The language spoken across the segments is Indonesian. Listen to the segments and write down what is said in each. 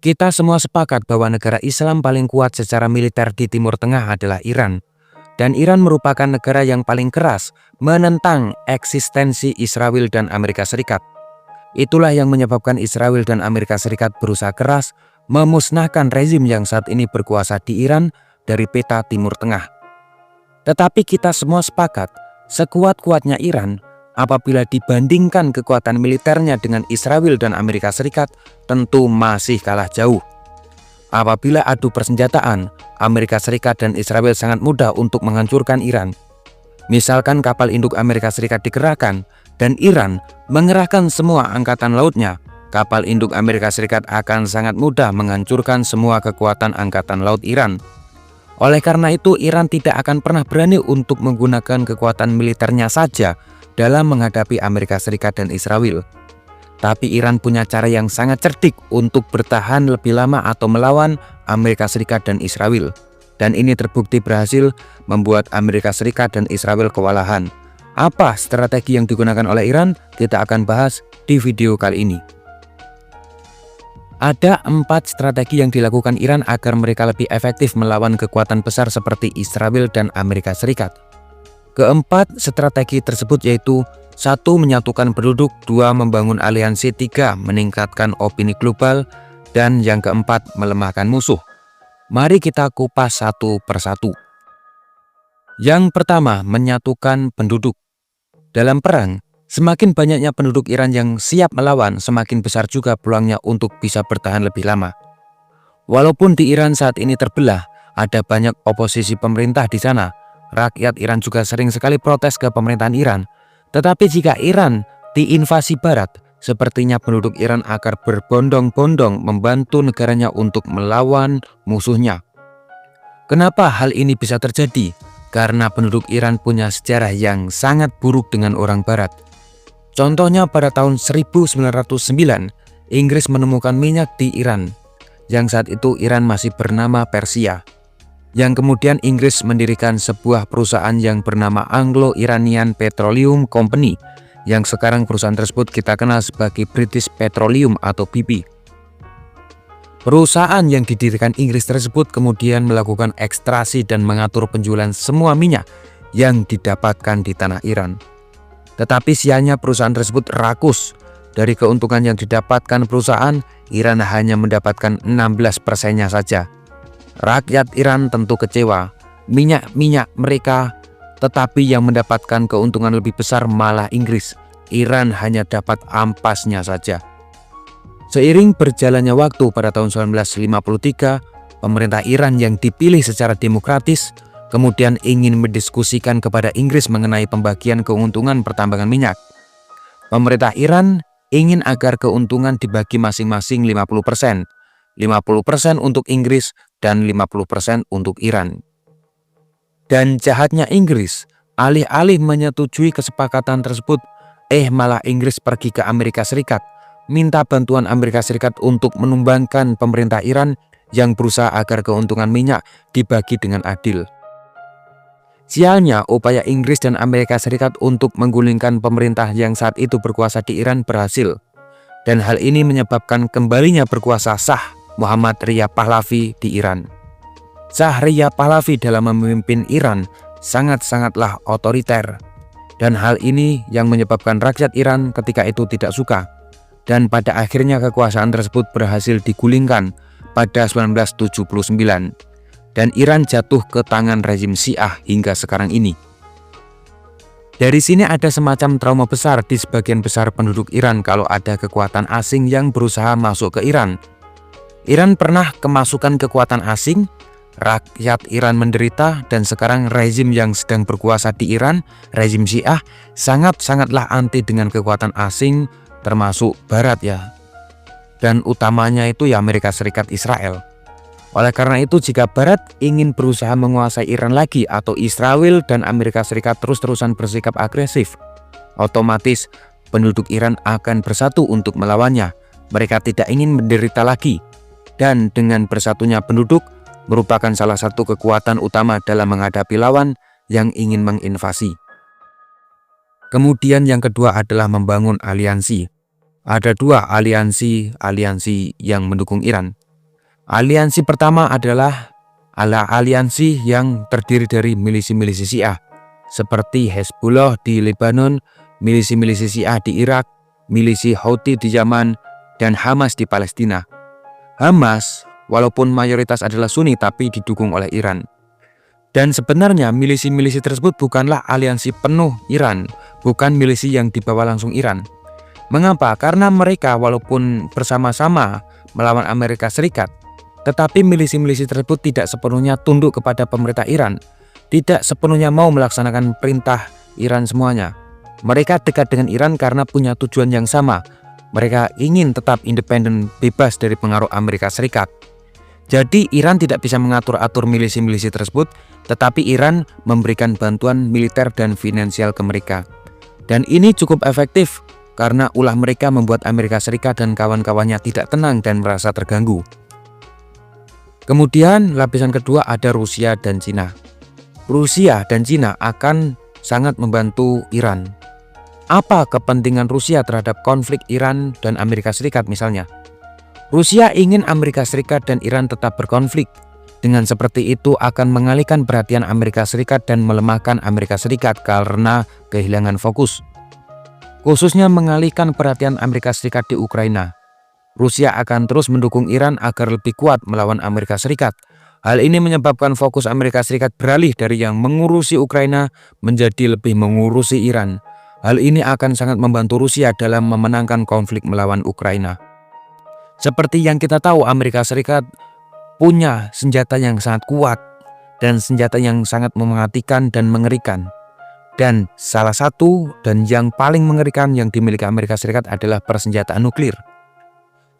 Kita semua sepakat bahwa negara Islam paling kuat secara militer di Timur Tengah adalah Iran. Dan Iran merupakan negara yang paling keras menentang eksistensi Israel dan Amerika Serikat. Itulah yang menyebabkan Israel dan Amerika Serikat berusaha keras memusnahkan rezim yang saat ini berkuasa di Iran dari peta Timur Tengah. Tetapi kita semua sepakat, sekuat-kuatnya Iran, apabila dibandingkan kekuatan militernya dengan Israel dan Amerika Serikat, tentu masih kalah jauh. Apabila adu persenjataan, Amerika Serikat dan Israel sangat mudah untuk menghancurkan Iran. Misalkan kapal induk Amerika Serikat dikerahkan dan Iran mengerahkan semua angkatan lautnya, kapal induk Amerika Serikat akan sangat mudah menghancurkan semua kekuatan angkatan laut Iran. Oleh karena itu, Iran tidak akan pernah berani untuk menggunakan kekuatan militernya saja dalam menghadapi Amerika Serikat dan Israel. Tapi Iran punya cara yang sangat cerdik untuk bertahan lebih lama atau melawan Amerika Serikat dan Israel. Dan ini terbukti berhasil membuat Amerika Serikat dan Israel kewalahan. Apa strategi yang digunakan oleh Iran? Kita akan bahas di video kali ini. Ada 4 strategi yang dilakukan Iran agar mereka lebih efektif melawan kekuatan besar seperti Israel dan Amerika Serikat. Keempat strategi tersebut yaitu 1. Menyatukan penduduk, 2. Membangun aliansi, 3. Meningkatkan opini global, dan yang keempat melemahkan musuh. Mari kita kupas satu persatu. Yang pertama, menyatukan penduduk. Dalam perang, semakin banyaknya penduduk Iran yang siap melawan, semakin besar juga peluangnya untuk bisa bertahan lebih lama. Walaupun di Iran saat ini terbelah, ada banyak oposisi pemerintah di sana. Rakyat Iran juga sering sekali protes ke pemerintahan Iran. Tetapi jika Iran diinvasi Barat, sepertinya penduduk Iran akan berbondong-bondong membantu negaranya untuk melawan musuhnya. Kenapa hal ini bisa terjadi? Karena penduduk Iran punya sejarah yang sangat buruk dengan orang Barat. Contohnya pada tahun 1909, Inggris menemukan minyak di Iran, yang saat itu Iran masih bernama Persia. Yang kemudian Inggris mendirikan sebuah perusahaan yang bernama Anglo-Iranian Petroleum Company, yang sekarang perusahaan tersebut kita kenal sebagai British Petroleum atau BP. Perusahaan yang didirikan Inggris tersebut kemudian melakukan ekstraksi dan mengatur penjualan semua minyak yang didapatkan di tanah Iran. Tetapi sialnya perusahaan tersebut rakus. Dari keuntungan yang didapatkan perusahaan, Iran hanya mendapatkan 16%-nya saja. Rakyat Iran tentu kecewa. Minyak mereka, tetapi yang mendapatkan keuntungan lebih besar malah Inggris. Iran hanya dapat ampasnya saja. Seiring berjalannya waktu pada tahun 1953, pemerintah Iran yang dipilih secara demokratis kemudian ingin mendiskusikan kepada Inggris mengenai pembagian keuntungan pertambangan minyak. Pemerintah Iran ingin agar keuntungan dibagi masing-masing 50%. 50% untuk Inggris dan 50% untuk Iran. Dan jahatnya Inggris, alih-alih menyetujui kesepakatan tersebut, malah Inggris pergi ke Amerika Serikat, minta bantuan Amerika Serikat untuk menumbangkan pemerintah Iran yang berusaha agar keuntungan minyak dibagi dengan adil. Sialnya, upaya Inggris dan Amerika Serikat untuk menggulingkan pemerintah yang saat itu berkuasa di Iran berhasil. Dan hal ini menyebabkan kembalinya berkuasa Shah Muhammad Reza Pahlavi di Iran. Shah Reza Pahlavi dalam memimpin Iran sangat-sangatlah otoriter. Dan hal ini yang menyebabkan rakyat Iran ketika itu tidak suka. Dan pada akhirnya kekuasaan tersebut berhasil digulingkan pada 1979. Dan Iran jatuh ke tangan rezim Syiah hingga sekarang ini. Dari sini ada semacam trauma besar di sebagian besar penduduk Iran kalau ada kekuatan asing yang berusaha masuk ke Iran. Iran pernah kemasukan kekuatan asing, rakyat Iran menderita, dan sekarang rezim yang sedang berkuasa di Iran, rezim Syiah, sangat-sangatlah anti dengan kekuatan asing, termasuk Barat ya. Dan utamanya itu ya Amerika Serikat, Israel. Oleh karena itu, jika Barat ingin berusaha menguasai Iran lagi atau Israel dan Amerika Serikat terus-terusan bersikap agresif, otomatis penduduk Iran akan bersatu untuk melawannya. Mereka tidak ingin menderita lagi. Dan dengan bersatunya penduduk merupakan salah satu kekuatan utama dalam menghadapi lawan yang ingin menginvasi. Kemudian yang kedua adalah membangun aliansi. Ada 2 aliansi yang mendukung Iran. Aliansi pertama adalah aliansi yang terdiri dari milisi-milisi Syiah seperti Hezbollah di Lebanon, milisi-milisi Syiah di Irak, milisi Houthi di Yaman, dan Hamas di Palestina. Hamas walaupun mayoritas adalah Sunni tapi didukung oleh Iran. Dan sebenarnya milisi-milisi tersebut bukanlah aliansi penuh Iran, bukan milisi yang dibawa langsung Iran. Mengapa? Karena mereka walaupun bersama-sama melawan Amerika Serikat, tetapi milisi-milisi tersebut tidak sepenuhnya tunduk kepada pemerintah Iran, tidak sepenuhnya mau melaksanakan perintah Iran semuanya. Mereka dekat dengan Iran karena punya tujuan yang sama. Mereka ingin tetap independen, bebas dari pengaruh Amerika Serikat. Jadi Iran tidak bisa mengatur-atur milisi-milisi tersebut, tetapi Iran memberikan bantuan militer dan finansial ke mereka. Dan ini cukup efektif karena ulah mereka membuat Amerika Serikat dan kawan-kawannya tidak tenang dan merasa terganggu. Kemudian lapisan kedua ada Rusia dan Cina. Rusia dan Cina akan sangat membantu Iran. Apa kepentingan Rusia terhadap konflik Iran dan Amerika Serikat misalnya? Rusia ingin Amerika Serikat dan Iran tetap berkonflik. Dengan seperti itu akan mengalihkan perhatian Amerika Serikat dan melemahkan Amerika Serikat karena kehilangan fokus. Khususnya mengalihkan perhatian Amerika Serikat di Ukraina. Rusia akan terus mendukung Iran agar lebih kuat melawan Amerika Serikat. Hal ini menyebabkan fokus Amerika Serikat beralih dari yang mengurusi Ukraina menjadi lebih mengurusi Iran. Hal ini akan sangat membantu Rusia dalam memenangkan konflik melawan Ukraina. Seperti yang kita tahu, Amerika Serikat punya senjata yang sangat kuat dan senjata yang sangat mematikan dan mengerikan. Dan salah satu dan yang paling mengerikan yang dimiliki Amerika Serikat adalah persenjataan nuklir.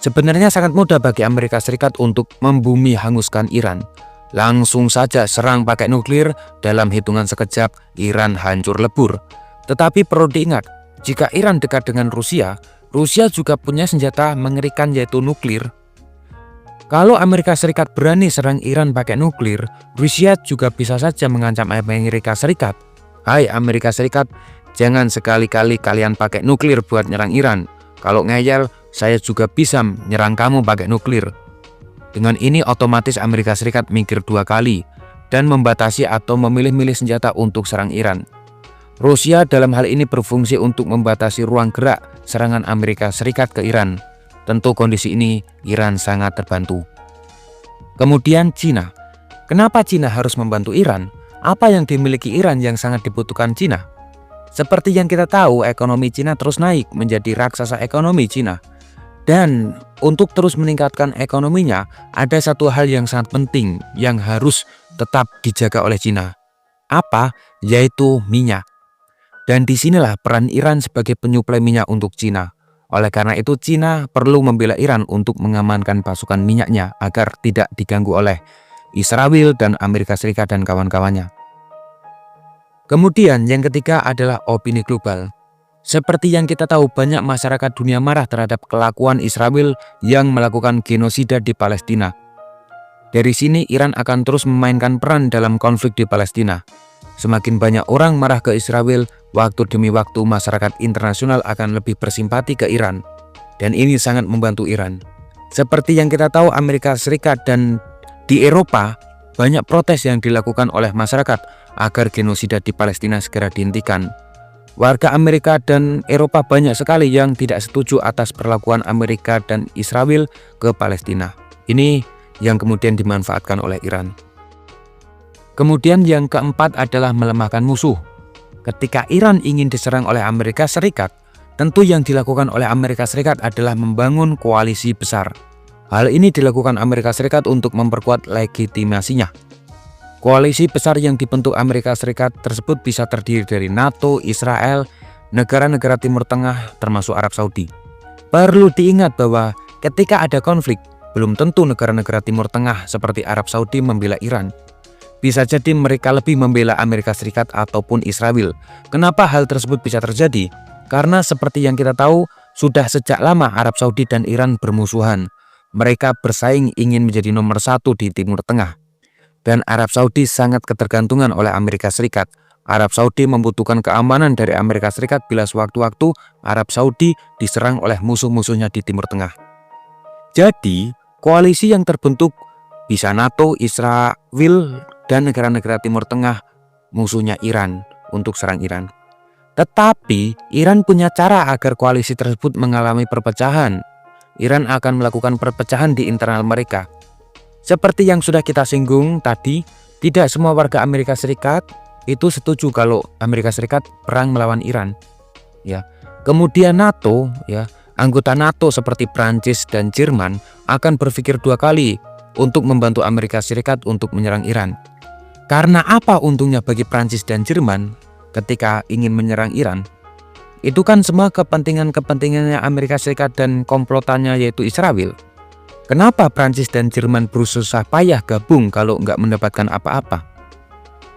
Sebenarnya sangat mudah bagi Amerika Serikat untuk membumi hanguskan Iran. Langsung saja serang pakai nuklir, dalam hitungan sekejap Iran hancur lebur. Tetapi perlu diingat, jika Iran dekat dengan Rusia, Rusia juga punya senjata mengerikan yaitu nuklir. Kalau Amerika Serikat berani serang Iran pakai nuklir, Rusia juga bisa saja mengancam Amerika Serikat. Hai Amerika Serikat, jangan sekali-kali kalian pakai nuklir buat nyerang Iran. Kalau ngeyel, saya juga bisa menyerang kamu pakai nuklir. Dengan ini otomatis Amerika Serikat mikir dua kali dan membatasi atau memilih-milih senjata untuk serang Iran. Rusia dalam hal ini berfungsi untuk membatasi ruang gerak serangan Amerika Serikat ke Iran. Tentu kondisi ini Iran sangat terbantu. Kemudian Cina. Kenapa Cina harus membantu Iran? Apa yang dimiliki Iran yang sangat dibutuhkan Cina? Seperti yang kita tahu, ekonomi Cina terus naik menjadi raksasa ekonomi Cina. Dan untuk terus meningkatkan ekonominya, ada satu hal yang sangat penting yang harus tetap dijaga oleh Cina. Apa? Yaitu minyak. Dan disinilah peran Iran sebagai penyuplai minyak untuk Cina. Oleh karena itu Cina perlu membela Iran untuk mengamankan pasukan minyaknya agar tidak diganggu oleh Israel dan Amerika Serikat dan kawan-kawannya. Kemudian yang ketiga adalah opini global. Seperti yang kita tahu, banyak masyarakat dunia marah terhadap kelakuan Israel yang melakukan genosida di Palestina. Dari sini Iran akan terus memainkan peran dalam konflik di Palestina. Semakin banyak orang marah ke Israel, waktu demi waktu masyarakat internasional akan lebih bersimpati ke Iran. Dan ini sangat membantu Iran. Seperti yang kita tahu, Amerika Serikat dan di Eropa banyak protes yang dilakukan oleh masyarakat agar genosida di Palestina segera dihentikan. Warga Amerika dan Eropa banyak sekali yang tidak setuju atas perlakuan Amerika dan Israel ke Palestina. Ini yang kemudian dimanfaatkan oleh Iran. Kemudian yang keempat adalah melemahkan musuh. Ketika Iran ingin diserang oleh Amerika Serikat, tentu yang dilakukan oleh Amerika Serikat adalah membangun koalisi besar. Hal ini dilakukan Amerika Serikat untuk memperkuat legitimasinya. Koalisi besar yang dibentuk Amerika Serikat tersebut bisa terdiri dari NATO, Israel, negara-negara Timur Tengah termasuk Arab Saudi. Perlu diingat bahwa ketika ada konflik, belum tentu negara-negara Timur Tengah seperti Arab Saudi membela Iran. Bisa jadi mereka lebih membela Amerika Serikat ataupun Israel. Kenapa hal tersebut bisa terjadi? Karena seperti yang kita tahu, sudah sejak lama Arab Saudi dan Iran bermusuhan. Mereka bersaing ingin menjadi nomor satu di Timur Tengah. Dan Arab Saudi sangat ketergantungan oleh Amerika Serikat. Arab Saudi membutuhkan keamanan dari Amerika Serikat bila sewaktu-waktu Arab Saudi diserang oleh musuh-musuhnya di Timur Tengah. Jadi, koalisi yang terbentuk bisa NATO, Israel, dan negara-negara Timur Tengah musuhnya Iran untuk serang Iran. Tetapi Iran punya cara agar koalisi tersebut mengalami perpecahan. Iran akan melakukan perpecahan di internal mereka. Seperti yang sudah kita singgung tadi, tidak semua warga Amerika Serikat itu setuju kalau Amerika Serikat perang melawan Iran. Ya. Kemudian NATO, ya, anggota NATO seperti Prancis dan Jerman akan berpikir dua kali untuk membantu Amerika Serikat untuk menyerang Iran. Karena apa untungnya bagi Prancis dan Jerman ketika ingin menyerang Iran? Itu kan semua kepentingannya Amerika Serikat dan komplotannya yaitu Israel. Kenapa Prancis dan Jerman berusaha payah gabung kalau nggak mendapatkan apa-apa?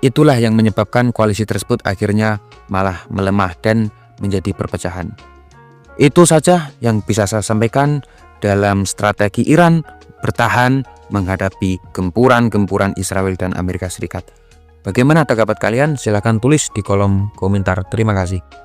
Itulah yang menyebabkan koalisi tersebut akhirnya malah melemah dan menjadi perpecahan. Itu saja yang bisa saya sampaikan dalam strategi Iran bertahan menghadapi gempuran-gempuran Israel dan Amerika Serikat. Bagaimana tanggapan kalian? Silahkan tulis di kolom komentar. Terima kasih.